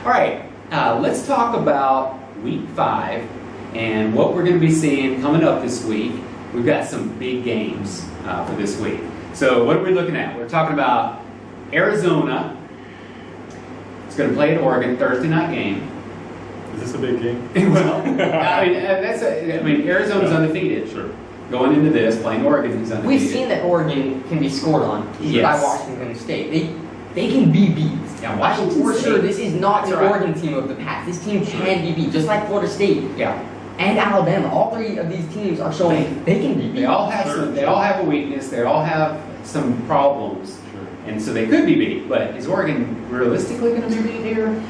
All right, let's talk about Week 5 and what we're going to be seeing coming up this week. We've got some big games for this week. So what are we looking at? We're talking about Arizona. It's going to play at Oregon, Thursday night game. Is this a big game? Well, Arizona's undefeated. Sure. Going into this, playing Oregon, who's undefeated. We've seen that Oregon can be scored on by Washington State. They can be beat. Yeah, Washington for State. sure, this is not the That's right. Oregon team of the past. This team can be beat, just like Florida State. Yeah. And Alabama. All three of these teams are showing they can be beat. They all have They all have a weakness. They all have some problems, and so they could be beat. But is Oregon realistically going to be beat here?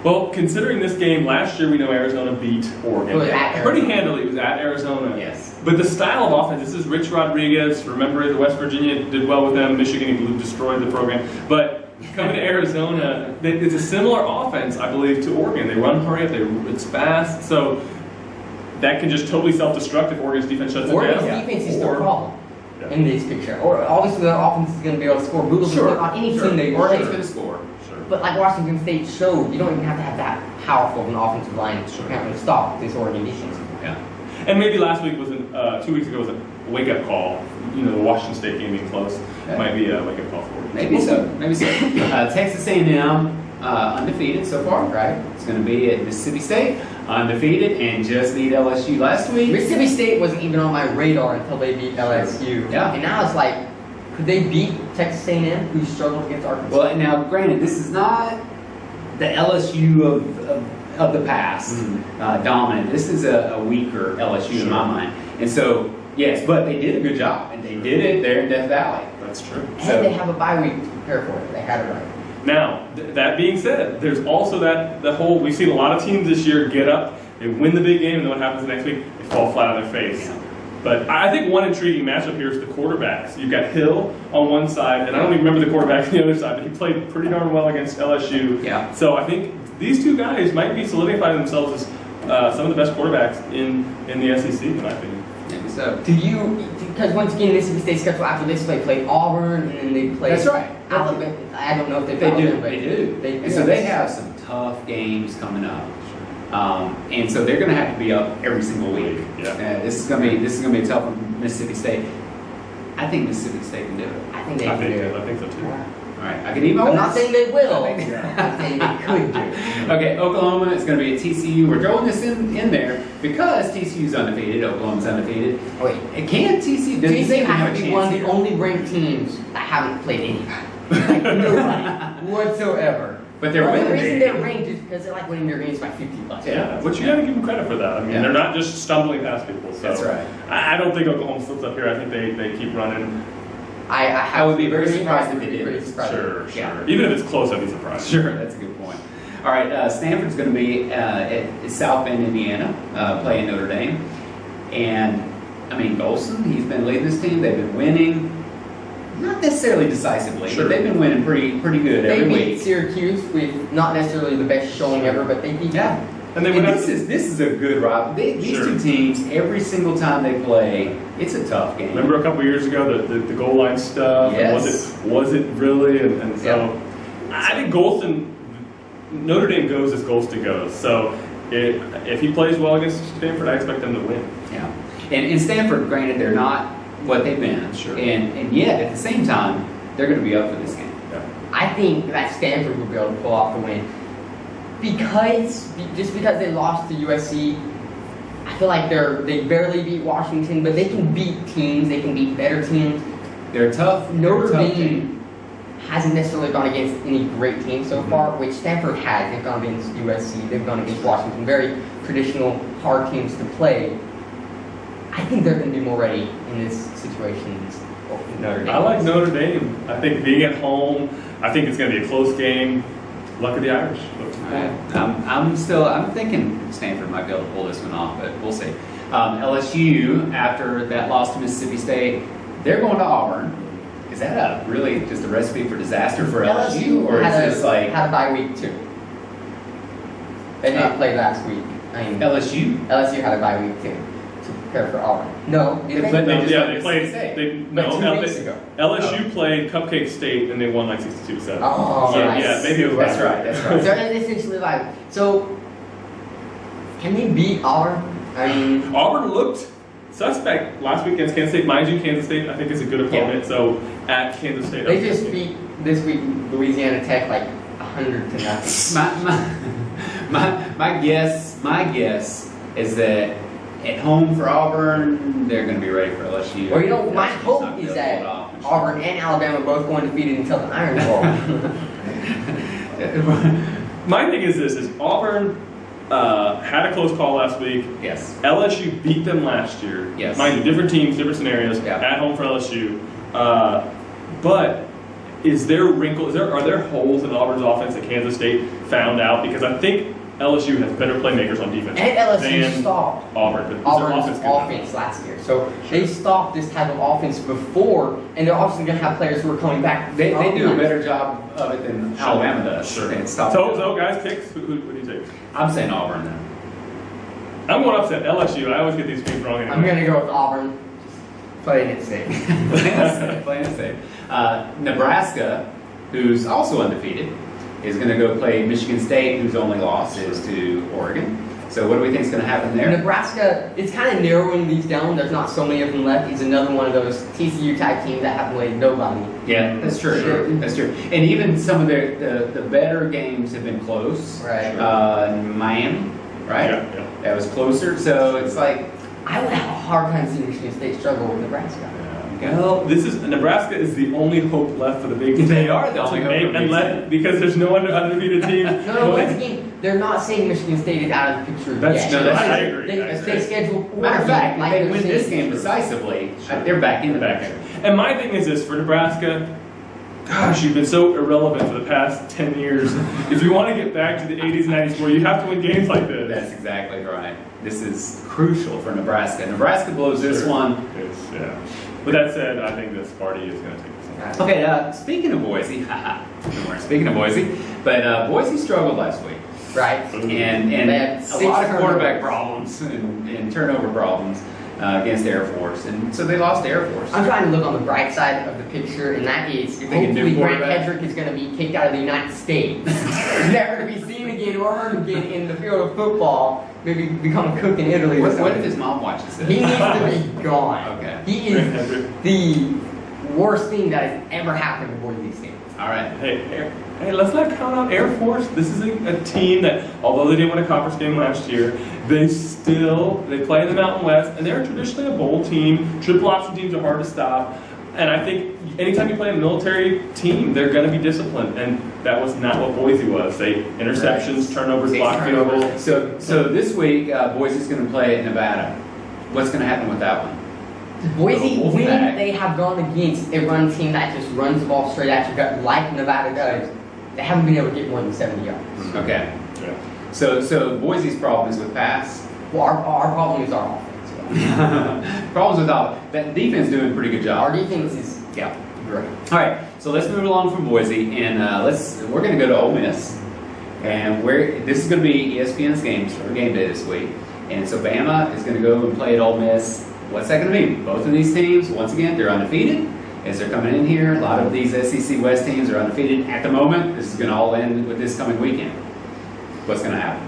Well, considering this game, last year we know Arizona beat Oregon. Pretty handily. It was at Arizona. Yes. But the style of offense, this is Rich Rodriguez. Remember, the West Virginia did well with them. Michigan destroyed the program. But coming to Arizona, it's a similar offense, I believe, to Oregon. They run hurry up. It's fast. So that can just totally self-destruct if Oregon's defense shuts it down. Oregon's defense is the problem in this picture. Or obviously, their offense is going to be able to score brutal on any team they Oregon's going to score. But like Washington State showed, you don't even have to have that powerful of an offensive line to stop this Oregon defense. Yeah. And maybe last week was 2 weeks ago was a wake-up call. You know, the Washington State game being close might be a wake-up call for Oregon. Maybe so. Texas A&M undefeated so far, right? It's going to be at Mississippi State, undefeated, and just beat LSU last week. Mississippi State wasn't even on my radar until they beat LSU. Yeah. And now it's like, could they beat Texas A&M, who struggled against Arkansas? Well, now, granted, this is not the LSU of the past, dominant. This is a weaker LSU in my mind. And so, yes, but they did a good job, and they did it there in Death Valley. That's true. And they have a bye week to prepare for it. They had it right. Now, that being said, there's also the whole, we've seen a lot of teams this year get up, they win the big game, and then what happens the next week? They fall flat on their face. Yeah. But I think one intriguing matchup here is the quarterbacks. You've got Hill on one side, and I don't even remember the quarterback on the other side, but he played pretty darn well against LSU. Yeah. So I think these two guys might be solidifying themselves as some of the best quarterbacks in the SEC, in my opinion. Maybe so. Because once again, Mississippi State schedule after this, they play Auburn, and then they play. That's right. Alabama. I don't know if They play do. Alabama, but They do. And so they have some tough games coming up. And so they're going to have to be up every single week. Yeah. This is going to be tough for Mississippi State. I think Mississippi State can do it. I think they can do it. I think so too. All right, I can even. I'm not saying they will. I I'm saying they could do it. Okay, Oklahoma is going to be at TCU. We're throwing this in there because TCU's undefeated. Oklahoma's undefeated. Wait, Can TCU? Does TCU have to be one of the here? only ranked teams that haven't played anybody. Like nobody whatsoever. But they're The winning. reason they're ranked is because they're like winning their games by 50 plus. Yeah, but you got to give them credit for that. I mean, they're not just stumbling past people. So That's right. I don't think Oklahoma slips up here. I think they keep running. I would be very surprised if they did. Sure. Yeah. Even if it's close, I'd be surprised. Sure, that's a good point. All right, Stanford's going to be at South Bend, Indiana, playing Notre Dame. And, I mean, Golson, he's been leading this team. They've been winning. Not necessarily decisively, but they've been winning pretty good every week. They beat Syracuse with not necessarily the best showing ever, but they beat them. And this is a good rivalry. These two teams, every single time they play, it's a tough game. Remember a couple years ago the goal line stuff? Yes. And was it really? And so I think Golston, Notre Dame goes as Golston goes. So if he plays well against Stanford, I expect them to win. Yeah. And Stanford, granted, they're not what they've been. Sure. And yet, at the same time, they're going to be up for this game. Yeah. I think that Stanford will be able to pull off the win. Because they lost to USC, I feel like they barely beat Washington, but they can beat teams, they can beat better teams. They're tough. Notre Dame hasn't necessarily gone against any great teams so far, which Stanford has. They've gone against USC, they've gone against Washington, very traditional, hard teams to play. I think they're going to be more ready in this situation than Notre Dame. I like Notre Dame. I think being at home, I think it's going to be a close game. Luck of the Irish. I'm thinking Stanford might be able to pull this one off, but we'll see. LSU, after that loss to Mississippi State, they're going to Auburn. Is that really just a recipe for disaster for LSU, or is this like had a bye week too? They didn't play last week. LSU? LSU had a bye week too. prepare for Auburn. No, They played- No, just yeah, played they Mississippi played. State. But 2 no, weeks ago. LSU played Cupcake State and they won like 62-7. Oh, so, nice. yeah, maybe it was That's that. right. That's right. So that's essentially like, so can they beat Auburn? I mean, Auburn looked suspect last week against Kansas State. Mind you, Kansas State I think is a good opponent. So at Kansas State, they just beat this week Louisiana Tech like 100 to nothing. My guess is that at home for Auburn, they're going to be ready for LSU. Well, you know, my LSU's hope not is gonna that pull it off. Auburn and Alabama both go undefeated until the Iron Bowl. My thing is this: is Auburn had a close call last week. Yes. LSU beat them last year. Yes. Mind you, different teams, different scenarios. Yeah. At home for LSU, but is there wrinkle? Are there holes in Auburn's offense that Kansas State found out? Because I think LSU has better playmakers on defense And LSU than stopped Auburn. But is their Auburn's offense good enough? offense last year. So they stopped this type of offense before, and they're obviously going to have players who are coming back. They from do a that. better job of it than Sure. Alabama does. Sure. And stop So guys, picks. Who do you take? I'm saying Auburn then. I'm going to upset LSU. I always get these teams wrong. Anyway. I'm going to go with Auburn. Playing it safe. Playing it safe. Nebraska, who's also undefeated, is going to go play Michigan State, whose only loss is to Oregon. So what do we think is going to happen there? Nebraska, it's kind of narrowing these down. There's not so many of them left. He's another one of those TCU type teams that have played nobody. Yeah, that's true. Sure. That's true. And even some of the better games have been close. Right. Miami, right? Yeah. That was closer. So it's like, I would have a hard time seeing Michigan State struggle with Nebraska. Well, Nebraska is the only hope left for the Big Ten. They are the only hope for the Big Ten. Because there's no other undefeated team. No, once again, they're not saying Michigan State is out of the picture That's yet. true. No, I agree. They scheduled matter of fact, like if they they're win saying- this game decisively, they're back in the picture. And my thing is this for Nebraska. Gosh, you've been so irrelevant for the past 10 years. If you want to get back to the 80s and 90s where you have to win games like this. That's exactly right. This is crucial for Nebraska. Nebraska blows this Sure. one. Yeah. With that said, I think this party is going to take this one. Okay, speaking of Boise, speaking of Boise, but Boise struggled last week. Right. And They had a 6 lot of quarterback turnovers. problems and turnover problems against Air Force. And so they lost to Air Force. I'm trying to look on the bright side of the picture, and that is You think a new hopefully Grant quarterback? Hedrick is going to be kicked out of the United States. Never to be seen again or heard again in the field of football. Maybe become a cook in Italy or What something. if his mom watches this? He needs to be gone. Okay. He is the worst thing that has ever happened to Boise State. All right. Hey, let's not count out Air Force. This is a team that, although they didn't win a conference game last year, they play in the Mountain West, and they're traditionally a bowl team. Triple option teams are hard to stop. And I think anytime you play a military team, they're going to be disciplined. And that was not what Boise was. They interceptions, turnovers, Six blocked field turnovers. goals. So this week, Boise's going to play at Nevada. What's going to happen with that one? Boise, Wolfpack. when they have gone against a run team that just runs the ball straight at your gut like Nevada does, they haven't been able to get more than 70 yards. Okay. Yeah. So Boise's problem is with pass. Well, our problem is our offense. Problems with all that defense doing a pretty good job. Our defense is Yeah. great. All right, so let's move along from Boise, and we're going to go to Ole Miss, and this is going to be ESPN's game day this week, and so Bama is going to go and play at Ole Miss. What's that going to mean? Both of these teams, once again, they're undefeated as they're coming in here. A lot of these SEC West teams are undefeated at the moment. This is going to all end with this coming weekend. What's going to happen?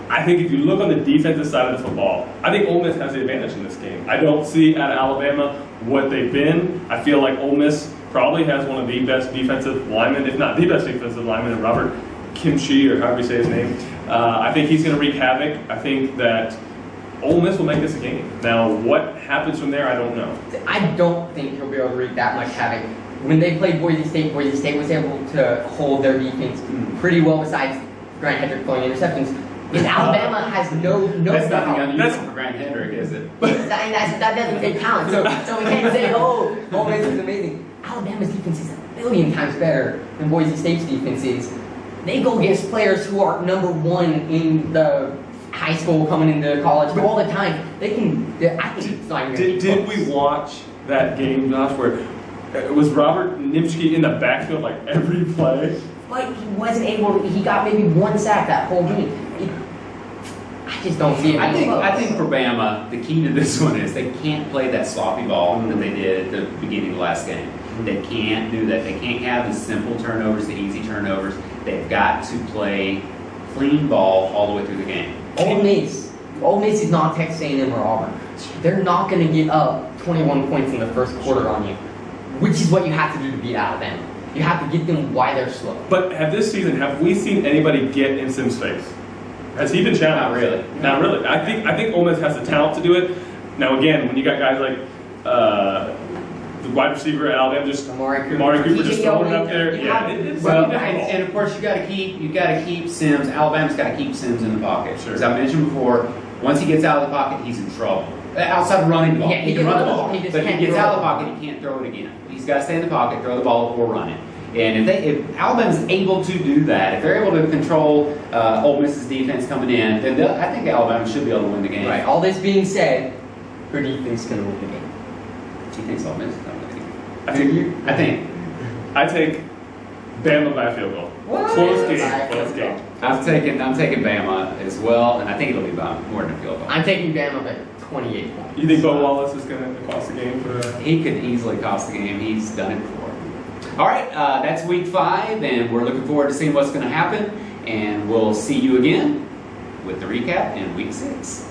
I think if you look on the defensive side of the football, I think Ole Miss has the advantage in this game. I don't see out of Alabama what they've been. I feel like Ole Miss probably has one of the best defensive linemen, if not the best defensive lineman, in Robert Kimchi, or however you say his name. I think he's going to wreak havoc. I think that Ole Miss will make this a game. Now, what happens from there, I don't know. I don't think he'll be able to wreak that much havoc. When they played Boise State was able to hold their defense pretty well besides Grant Hedrick throwing interceptions. Because Alabama has no That's nothing talent. unusual for Grant Hendrick, is it? That doesn't take talent. So we can't say, oh, Ole Miss is amazing. Alabama's defense is a billion times better than Boise State's defense is. They go against players who are number one in the high school coming into college all the time. They can. I think it's not even gonna be Did close. we watch that game, Josh, where was Robert Nimschke in the backfield like every play? But he wasn't able to, he got maybe one sack that whole game. I I just don't see it. I think for Bama, the key to this one is they can't play that sloppy ball that they did at the beginning of the last game. They can't do that. They can't have the simple turnovers, the easy turnovers. They've got to play clean ball all the way through the game. Ole Miss is not Texas A&M or Auburn. They're not going to get up 21 points in the first quarter on you, which is what you have to do to beat Alabama. You have to get them why they're slow. But this season, have we seen anybody get in Sim's face? Has he been challenged? Not really. Not really. I think Ole Miss has the talent to do it. Now again, when you got guys like the wide receiver at Alabama, just Amari Cooper just throwing it up there, it's and of course you got to keep Sims. Alabama's got to keep Sims in the pocket. Sure. As I mentioned before, once he gets out of the pocket, he's in trouble. Outside of running the ball, he can run the ball, but if he gets out of the pocket, he can't throw it again. He's got to stay in the pocket, throw the ball, or run it. And if Alabama's able to do that, if they're able to control Ole Miss's defense coming in, then I think Alabama should be able to win the game. Right. All this being said, who do you think's going to win the game? He thinks Ole Miss is going to win the game. I take Bama by a field goal. What? Close game. I'm taking Bama as well, and I think it'll be by more than a field goal. I'm taking Bama by 28 points. You think Bo Wallace is going to cost the game for that? He could easily cost the game. He's done it before. All right, that's week 5, and we're looking forward to seeing what's going to happen. And we'll see you again with the recap in week 6.